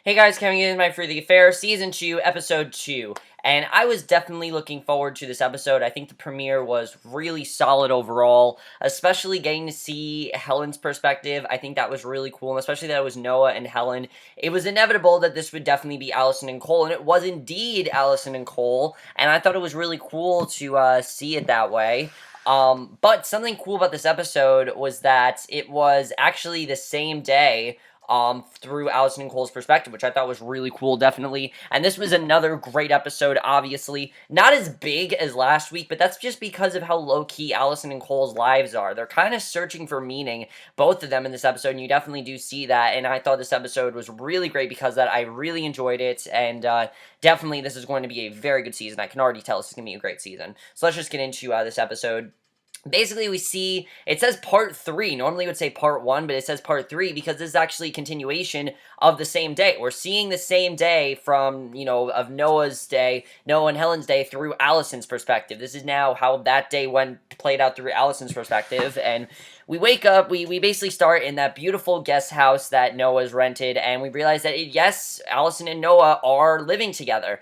Hey guys, coming in my For the Affair, Season 2, Episode 2. And I was definitely looking forward to this episode. I think the premiere was really solid overall, especially getting to see Helen's perspective. I think that was really cool, and especially that it was Noah and Helen. It was inevitable that this would definitely be Alison and Cole, and it was indeed Alison and Cole, and I thought it was really cool to see it that way. But something cool about this episode was that it was actually the same day through Alison and Cole's perspective, which I thought was really cool, definitely. And this was another great episode, obviously. Not as big as last week, but that's just because of how low-key Alison and Cole's lives are. They're kind of searching for meaning, both of them in this episode, and you definitely do see that. And I thought this episode was really great because that I really enjoyed it, and definitely this is going to be a very good season. I can already tell this is going to be a great season. So let's just get into this episode. Basically, we see, it says part 3. Normally it would say part 1, but it says part 3 because this is actually a continuation of the same day. We're seeing the same day from, of Noah's day, Noah and Helen's day through Allison's perspective. This is now how that day played out through Allison's perspective, and we wake up, we basically start in that beautiful guest house that Noah's rented, and we realize that, yes, Allison and Noah are living together.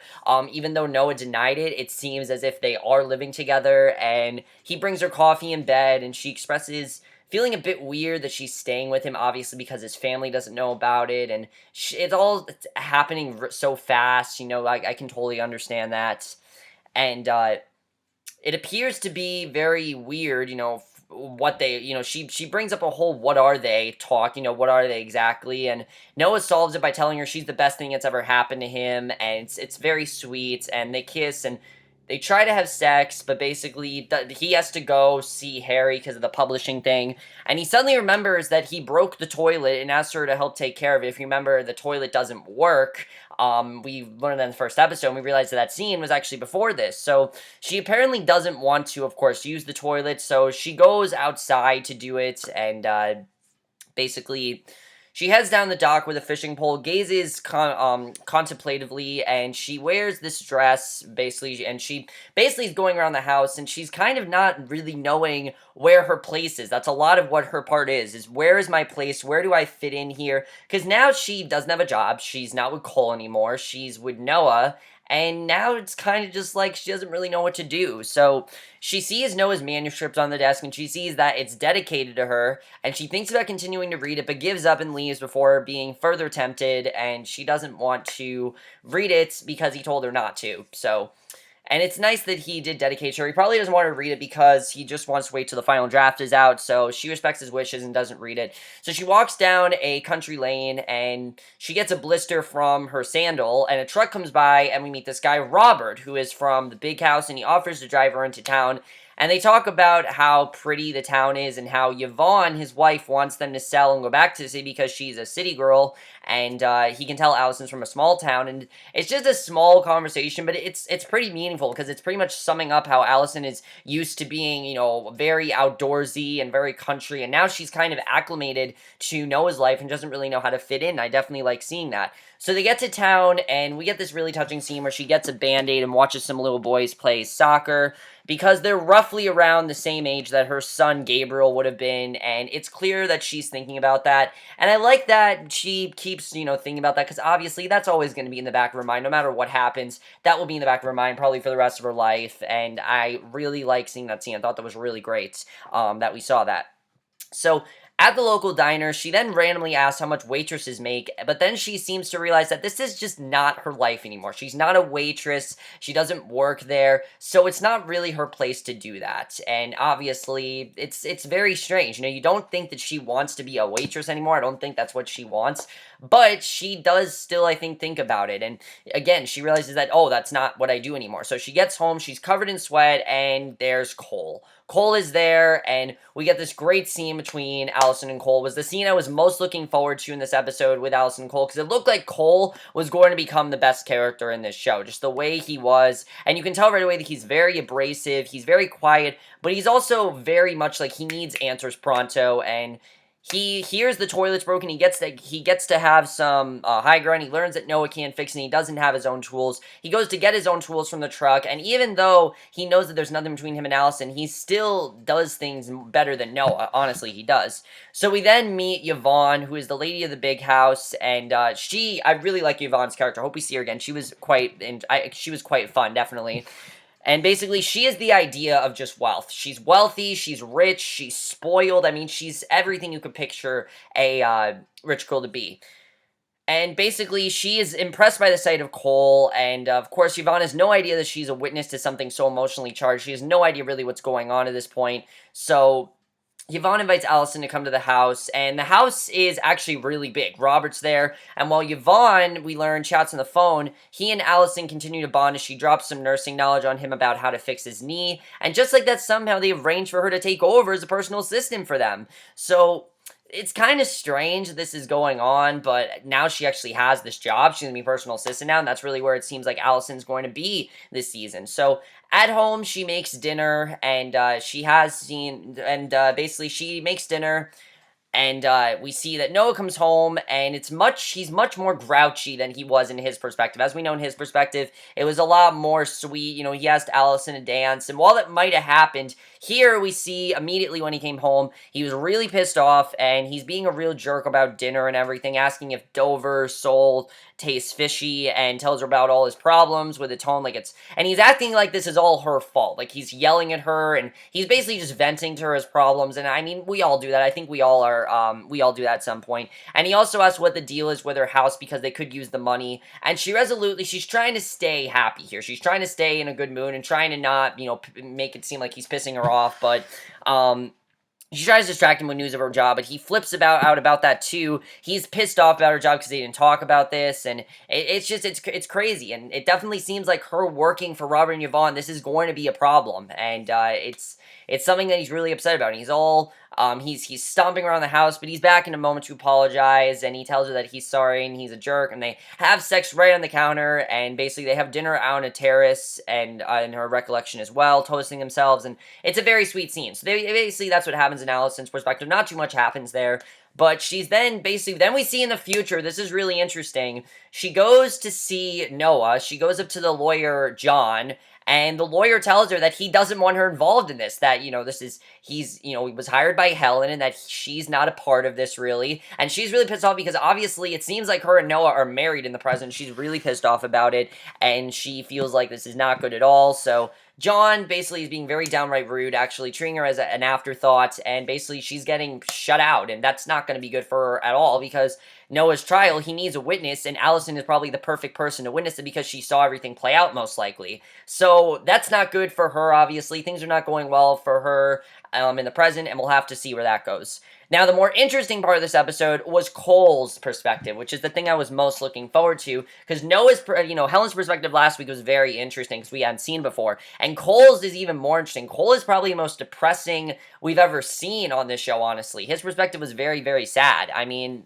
Even though Noah denied it, it seems as if they are living together, and he brings her coffee in bed, and she expresses feeling a bit weird that she's staying with him, obviously because his family doesn't know about it, and it's happening so fast, I can totally understand that, and it appears to be very weird, what they, she brings up a whole what are they talk, what are they exactly, and Noah solves it by telling her she's the best thing that's ever happened to him, and it's very sweet, and they kiss, and they try to have sex, but basically he has to go see Harry because of the publishing thing, and he suddenly remembers that he broke the toilet and asks her to help take care of it. If you remember, the toilet doesn't work. We learned that in the first episode, and we realized that scene was actually before this, so she apparently doesn't want to, of course, use the toilet, so she goes outside to do it, and basically she heads down the dock with a fishing pole, gazes contemplatively, and she wears this dress, basically, and she basically is going around the house, and she's kind of not really knowing where her place is. That's a lot of what her part is where is my place, where do I fit in here, because now she doesn't have a job, she's not with Cole anymore, she's with Noah, and now it's kind of just like she doesn't really know what to do. So she sees Noah's manuscript on the desk, and she sees that it's dedicated to her, and she thinks about continuing to read it, but gives up and leaves before being further tempted, and she doesn't want to read it because he told her not to. So, and it's nice that he did dedicate her. He probably doesn't want to read it because he just wants to wait till the final draft is out, so she respects his wishes and doesn't read it. So she walks down a country lane, and she gets a blister from her sandal, and a truck comes by, and we meet this guy, Robert, who is from the big house, and he offers to drive her into town. And they talk about how pretty the town is and how Yvonne, his wife, wants them to sell and go back to the city because she's a city girl, and he can tell Allison's from a small town, and it's just a small conversation, but it's pretty meaningful because it's pretty much summing up how Allison is used to being, very outdoorsy and very country, and now she's kind of acclimated to Noah's life and doesn't really know how to fit in. I definitely like seeing that. So they get to town, and we get this really touching scene where she gets a Band-Aid and watches some little boys play soccer, because they're roughly around the same age that her son Gabriel would have been, and it's clear that she's thinking about that, and I like that she keeps, thinking about that, because obviously that's always going to be in the back of her mind, no matter what happens, that will be in the back of her mind, probably for the rest of her life, and I really like seeing that scene. I thought that was really great, that we saw that. So, at the local diner, she then randomly asks how much waitresses make, but then she seems to realize that this is just not her life anymore. She's not a waitress, she doesn't work there, so it's not really her place to do that. And obviously, it's very strange. You don't think that she wants to be a waitress anymore. I don't think that's what she wants, but she does still, I think about it. And again, she realizes that, oh, that's not what I do anymore. So she gets home, she's covered in sweat, and there's Cole. Cole is there, and we get this great scene between Alison and Cole. It was the scene I was most looking forward to in this episode with Alison and Cole, because it looked like Cole was going to become the best character in this show, just the way he was, and you can tell right away that he's very abrasive, he's very quiet, but he's also very much like he needs answers pronto, and he hears the toilet's broken. He gets to have some high ground. He learns that Noah can't fix it. And he doesn't have his own tools. He goes to get his own tools from the truck, and even though he knows that there's nothing between him and Allison, he still does things better than Noah. Honestly, he does. So we then meet Yvonne, who is the lady of the big house, and I really like Yvonne's character. I hope we see her again. She was quite fun, definitely. And basically, she is the idea of just wealth. She's wealthy, she's rich, she's spoiled. I mean, she's everything you could picture a rich girl to be. And basically, she is impressed by the sight of Cole, and of course, Yvonne has no idea that she's a witness to something so emotionally charged. She has no idea really what's going on at this point. So Yvonne invites Alison to come to the house, and the house is actually really big. Robert's there, and while Yvonne, we learn, chats on the phone, he and Alison continue to bond as she drops some nursing knowledge on him about how to fix his knee, and just like that, somehow they arrange for her to take over as a personal assistant for them. So it's kind of strange this is going on, but now she actually has this job. She's going to be personal assistant now, and that's really where it seems like Allison's going to be this season. So at home, she makes dinner, and basically she makes dinner, and we see that Noah comes home, and he's much more grouchy than he was in his perspective. As we know, in his perspective, it was a lot more sweet. You know, he asked Allison to dance, and while that might have happened, here we see immediately when he came home, he was really pissed off, and he's being a real jerk about dinner and everything, asking if Dover sole tastes fishy, and tells her about all his problems with a tone and he's acting like this is all her fault. Like, he's yelling at her, and he's basically just venting to her his problems, and I mean, we all do that. I think we all do that at some point. And he also asks what the deal is with her house because they could use the money, and she's trying to stay happy here. She's trying to stay in a good mood and trying to not, make it seem like he's pissing her off, but, she tries to distract him with news of her job, but he flips out about that too. He's pissed off about her job because they didn't talk about this, and it's crazy, and it definitely seems like her working for Robert and Yvonne, this is going to be a problem, and it's something that he's really upset about. And he's stomping around the house, but he's back in a moment to apologize, and he tells her that he's sorry and he's a jerk, and they have sex right on the counter, and basically they have dinner out on a terrace, and in her recollection as well, toasting themselves, and it's a very sweet scene. So basically that's what happens in Allison's perspective. Not too much happens there, but then we see in the future, this is really interesting, she goes to see Noah, she goes up to the lawyer, John, and the lawyer tells her that he doesn't want her involved in this, that, he was hired by Helen, and that she's not a part of this, really, and she's really pissed off because obviously it seems like her and Noah are married in the present. She's really pissed off about it, and she feels like this is not good at all, so John basically is being very downright rude, actually treating her as an afterthought, and basically she's getting shut out, and that's not going to be good for her at all, because Noah's trial, he needs a witness, and Allison is probably the perfect person to witness it because she saw everything play out, most likely. So that's not good for her, obviously. Things are not going well for her in the present, and we'll have to see where that goes. Now, the more interesting part of this episode was Cole's perspective, which is the thing I was most looking forward to, because Helen's perspective last week was very interesting because we hadn't seen before, and Cole's is even more interesting. Cole is probably the most depressing we've ever seen on this show, honestly. His perspective was very, very sad. I mean,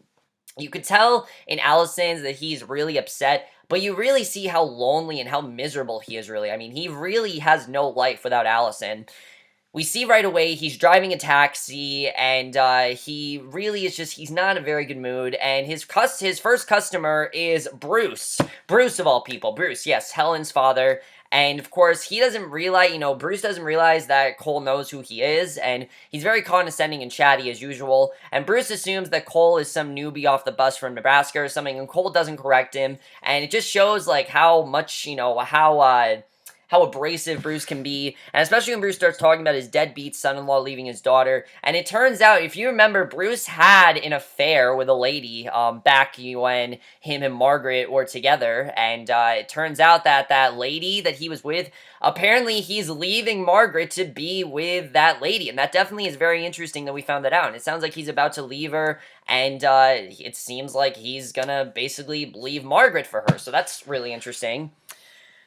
you could tell in Allison's that he's really upset, but you really see how lonely and how miserable he is, really. I mean, he really has no life without Allison. We see right away he's driving a taxi, and he really is he's not in a very good mood, and his first customer is Bruce. Bruce, of all people. Bruce, yes, Helen's father. And, of course, he doesn't realize, Bruce doesn't realize that Cole knows who he is, and he's very condescending and chatty as usual, and Bruce assumes that Cole is some newbie off the bus from Nebraska or something, and Cole doesn't correct him, and it just shows, how much, how abrasive Bruce can be, and especially when Bruce starts talking about his deadbeat son-in-law leaving his daughter, and it turns out, if you remember, Bruce had an affair with a lady, back when him and Margaret were together, and, it turns out that that lady that he was with, apparently he's leaving Margaret to be with that lady, and that definitely is very interesting that we found that out, and it sounds like he's about to leave her, and, it seems like he's gonna basically leave Margaret for her, so that's really interesting.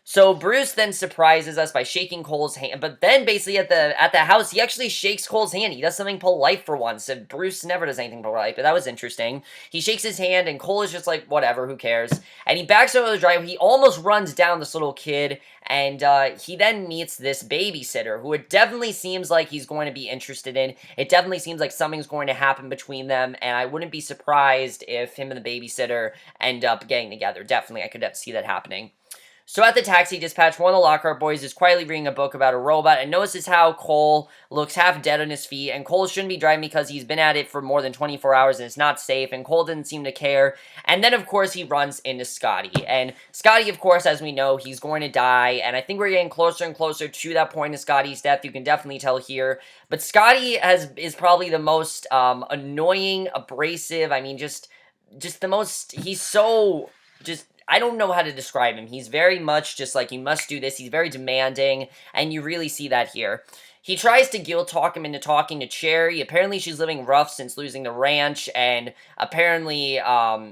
So Bruce then surprises us by shaking Cole's hand, but then basically at the house, he actually shakes Cole's hand. He does something polite for once. And Bruce never does anything polite, but that was interesting. He shakes his hand, and Cole is just like, whatever, who cares? And he backs over the driveway. He almost runs down this little kid, and he then meets this babysitter, who it definitely seems like he's going to be interested in. It definitely seems like something's going to happen between them, and I wouldn't be surprised if him and the babysitter end up getting together. Definitely, I could see that happening. So at the taxi dispatch, one of the Lockhart boys is quietly reading a book about a robot and notices how Cole looks half dead on his feet, and Cole shouldn't be driving because he's been at it for more than 24 hours and it's not safe, and Cole didn't seem to care. And then, of course, he runs into Scottie. And Scottie, of course, as we know, he's going to die, and I think we're getting closer and closer to that point of Scottie's death. You can definitely tell here. But Scottie is probably the most annoying, abrasive, I mean, just the most, he's so, just, I don't know how to describe him. He's very much just like, you must do this. He's very demanding, and you really see that here. He tries to guilt talk him into talking to Cherry. Apparently, she's living rough since losing the ranch, and apparently,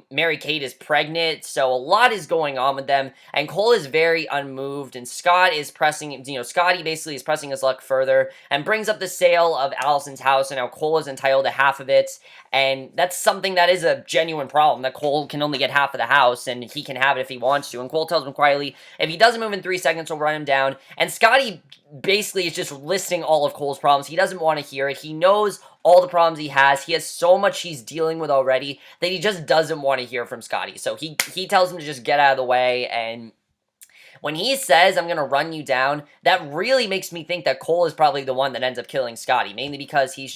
Mary Kate is pregnant, so a lot is going on with them, and Cole is very unmoved, and Scott is pressing, Scottie basically is pressing his luck further, and brings up the sale of Allison's house, and how Cole is entitled to half of it, and that's something that is a genuine problem, that Cole can only get half of the house, and he can have it if he wants to, and Cole tells him quietly, if he doesn't move in 3 seconds, he'll run him down, and Scottie basically is just listing all of Cole's problems. He doesn't want to hear it. He knows all the problems he has. He has so much he's dealing with already that he just doesn't want to hear from Scottie. So he tells him to just get out of the way, and when he says, I'm going to run you down, that really makes me think that Cole is probably the one that ends up killing Scottie, mainly because he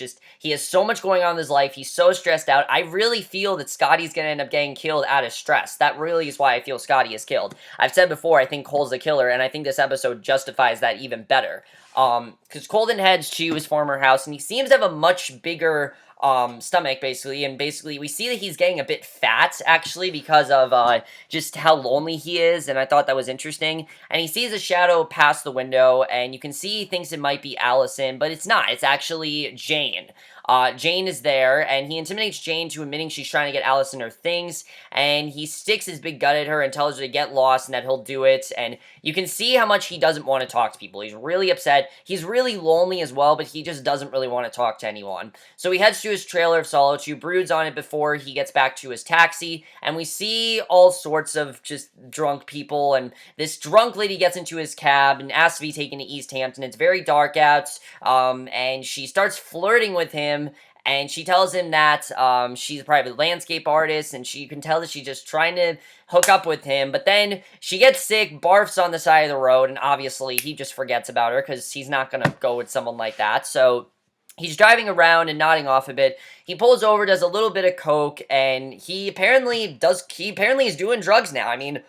has so much going on in his life. He's so stressed out. I really feel that Scottie's going to end up getting killed out of stress. That really is why I feel Scottie is killed. I've said before, I think Cole's the killer, and I think this episode justifies that even better. Because Colton heads to his former house, and he seems to have a much bigger stomach, basically, and basically we see that he's getting a bit fat, actually, because of just how lonely he is, and I thought that was interesting. And he sees a shadow pass the window, and you can see he thinks it might be Allison, but it's not. It's actually Jane. Jane is there, and he intimidates Jane to admitting she's trying to get Allison her things, and he sticks his big gut at her and tells her to get lost and that he'll do it, and you can see how much he doesn't want to talk to people. He's really upset. He's really lonely as well, but he just doesn't really want to talk to anyone. So he heads to his trailer of solitude, broods on it before he gets back to his taxi, and we see all sorts of just drunk people, and this drunk lady gets into his cab and asks to be taken to East Hampton. It's very dark out, and she starts flirting with him, and she tells him that she's a private landscape artist, and she can tell that she's just trying to hook up with him, but then she gets sick, barfs on the side of the road, and obviously he just forgets about her, because he's not gonna go with someone like that, so he's driving around and nodding off a bit. He pulls over, does a little bit of coke, and he apparently is doing drugs now. I mean,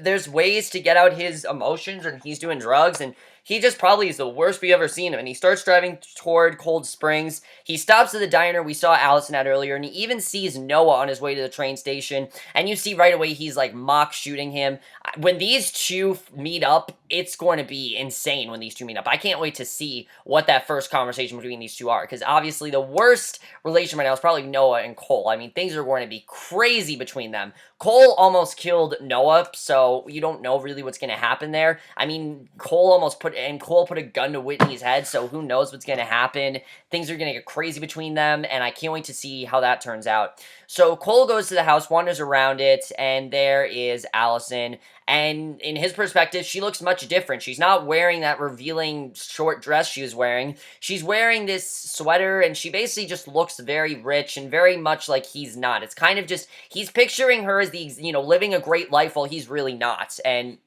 there's ways to get out his emotions, and he's doing drugs, and he just probably is the worst we've ever seen him, and he starts driving toward Cold Springs. He stops at the diner we saw Allison at earlier, and he even sees Noah on his way to the train station, and you see right away he's, like, mock shooting him. When these two meet up, it's going to be insane when these two meet up. I can't wait to see what that first conversation between these two are, because obviously the worst relation right now is probably Noah and Cole. I mean, things are going to be crazy between them. Cole almost killed Noah, so you don't know really what's going to happen there. I mean, Cole put a gun to Whitney's head, so who knows what's going to happen. Things are going to get crazy between them, and I can't wait to see how that turns out. So Cole goes to the house, wanders around it, and there is Allison. And in his perspective, she looks much different. She's not wearing that revealing short dress she was wearing. She's wearing this sweater, and she basically just looks very rich and very much like he's not. It's kind of just, he's picturing her as living a great life while he's really not. And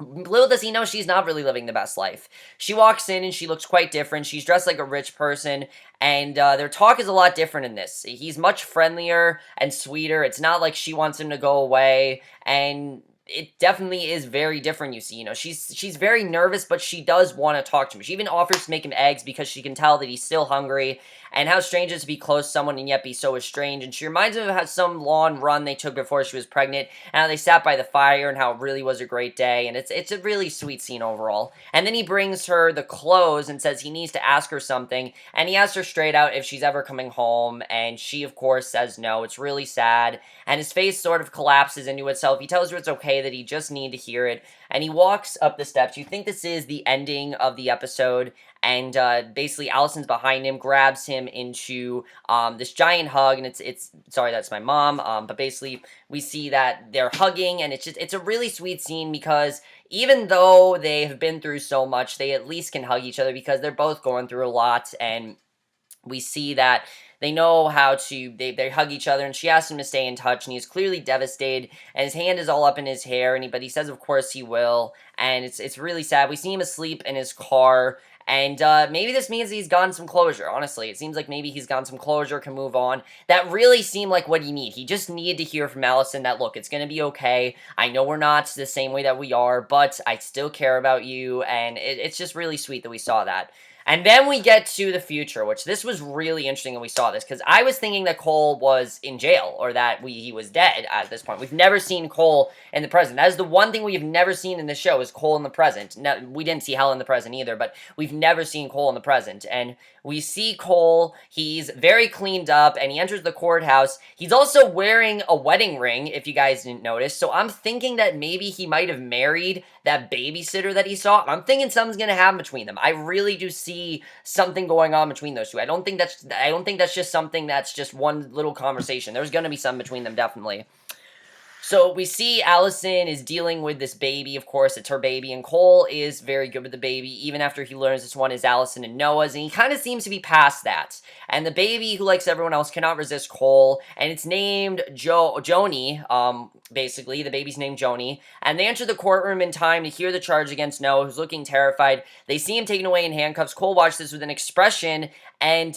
little does he know she's not really living the best life. She walks in and she looks quite different. She's dressed like a rich person, and their talk is a lot different in this. He's much friendlier and sweeter. It's not like she wants him to go away, and it definitely is very different, you see. She's very nervous, but she does want to talk to him. She even offers to make him eggs because she can tell that he's still hungry, and how strange it is to be close to someone and yet be so estranged. And she reminds him of how some long run they took before she was pregnant, and how they sat by the fire, and how it really was a great day, and it's a really sweet scene overall. And then he brings her the clothes and says he needs to ask her something, and he asks her straight out if she's ever coming home, and she, of course, says no. It's really sad, and his face sort of collapses into itself. He tells her it's okay okay, that he just needed to hear it. And he walks up the steps. You think this is the ending of the episode, and basically Allison's behind him, grabs him into this giant hug, and it's sorry, that's my mom. But basically we see that they're hugging, and it's a really sweet scene because even though they have been through so much, they at least can hug each other because they're both going through a lot, and we see that they know how to, they hug each other, and she asks him to stay in touch, and he's clearly devastated, and his hand is all up in his hair, but he says of course he will, and it's really sad. We see him asleep in his car, and maybe this means he's gotten some closure, honestly. It seems like maybe he's gotten some closure, can move on. That really seemed like what he needed. He just needed to hear from Allison that, look, it's gonna be okay. I know we're not the same way that we are, but I still care about you, and it's just really sweet that we saw that. And then we get to the future, which this was really interesting when we saw this, because I was thinking that Cole was in jail, or that he was dead at this point. We've never seen Cole in the present. That is the one thing we've never seen in the show, is Cole in the present. Now, we didn't see Helen in the present either, but we've never seen Cole in the present. And we see Cole, he's very cleaned up, and he enters the courthouse. He's also wearing a wedding ring, if you guys didn't notice, so I'm thinking that maybe he might have married that babysitter that he saw. I'm thinking something's gonna happen between them. I really do see something going on between those two. I don't think that's just something that's just one little conversation. There's gonna be something between them, definitely. So we see Allison is dealing with this baby. Of course, it's her baby, and Cole is very good with the baby, even after he learns this one is Allison and Noah's, and he kind of seems to be past that. And the baby, who likes everyone else, cannot resist Cole, and it's named Joni, basically. The baby's named Joni, and they enter the courtroom in time to hear the charge against Noah, who's looking terrified. They see him taken away in handcuffs. Cole watches this with an expression, and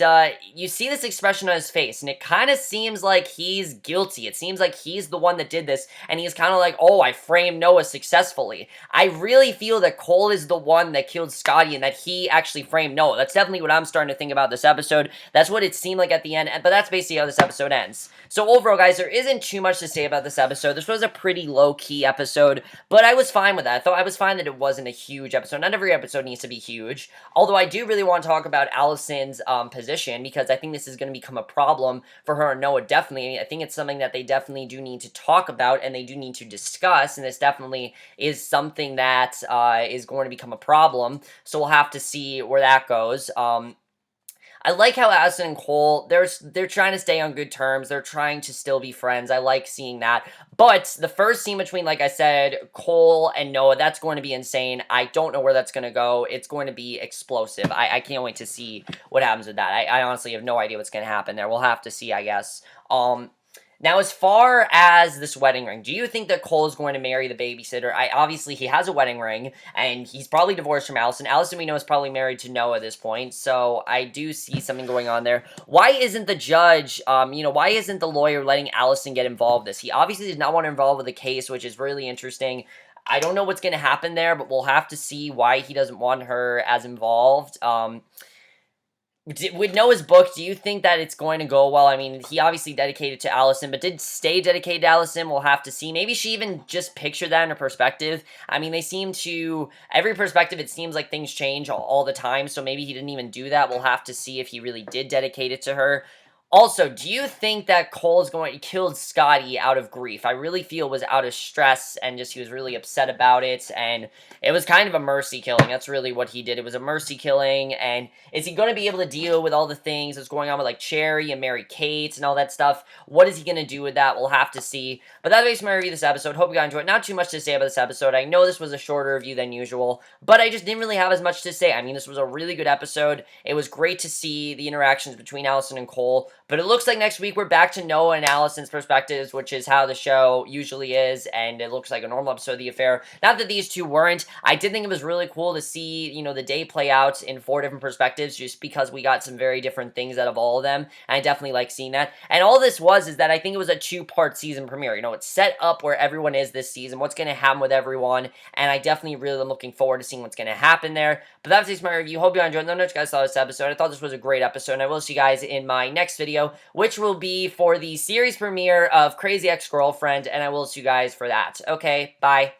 you see this expression on his face, and it kind of seems like he's guilty. It seems like he's the one that did this, and he's kind of like, oh, I framed Noah successfully. I really feel that Cole is the one that killed Scottie, and that he actually framed Noah. That's definitely what I'm starting to think about this episode. That's what it seemed like at the end, but that's basically how this episode ends. So overall, guys, there isn't too much to say about this episode. This was a pretty low-key episode, but I was fine with that. I was fine that it wasn't a huge episode. Not every episode needs to be huge, although I do really want to talk about Allison's position, because I think this is going to become a problem for her and Noah, definitely. I think it's something that they definitely do need to talk about, and they do need to discuss, and this definitely is something that is going to become a problem, so we'll have to see where that goes. I like how Alison and Cole, they're trying to stay on good terms. They're trying to still be friends. I like seeing that. But the first scene between, like I said, Cole and Noah, that's going to be insane. I don't know where that's going to go. It's going to be explosive. I can't wait to see what happens with that. I honestly have no idea what's going to happen there. We'll have to see, I guess. Now, as far as this wedding ring, do you think that Cole is going to marry the babysitter? Obviously, he has a wedding ring, and he's probably divorced from Allison. Allison, we know, is probably married to Noah at this point, so I do see something going on there. Why isn't the judge, why isn't the lawyer letting Allison get involved in this? He obviously does not want to involve with the case, which is really interesting. I don't know what's going to happen there, but we'll have to see why he doesn't want her as involved. With Noah's book, do you think that it's going to go well? I mean, he obviously dedicated to Allison, but did stay dedicated to Allison? We'll have to see. Maybe she even just pictured that in her perspective. I mean, they seem to, every perspective, it seems like things change all the time, so maybe he didn't even do that. We'll have to see if he really did dedicate it to her. Also, do you think that Cole killed Scottie out of grief? I really feel it was out of stress, and just he was really upset about it, and it was kind of a mercy killing. That's really what he did. It was a mercy killing, and is he going to be able to deal with all the things that's going on with, like, Cherry and Mary-Kate and all that stuff? What is he going to do with that? We'll have to see. But that's basically my review of this episode. Hope you guys enjoyed. Not too much to say about this episode. I know this was a shorter review than usual, but I just didn't really have as much to say. I mean, this was a really good episode. It was great to see the interactions between Allison and Cole. But it looks like next week we're back to Noah and Allison's perspectives, which is how the show usually is, and it looks like a normal episode of The Affair. Not that these two weren't. I did think it was really cool to see, the day play out in 4 different perspectives, just because we got some very different things out of all of them, and I definitely like seeing that. And all this is that I think it was a 2-part season premiere. It's set up where everyone is this season, what's going to happen with everyone, and I definitely really am looking forward to seeing what's going to happen there. But that was my review. Hope you enjoyed. Let me know what you guys saw this episode. I thought this was a great episode, and I will see you guys in my next video, which will be for the series premiere of Crazy Ex-Girlfriend, and I will see you guys for that. Okay, bye.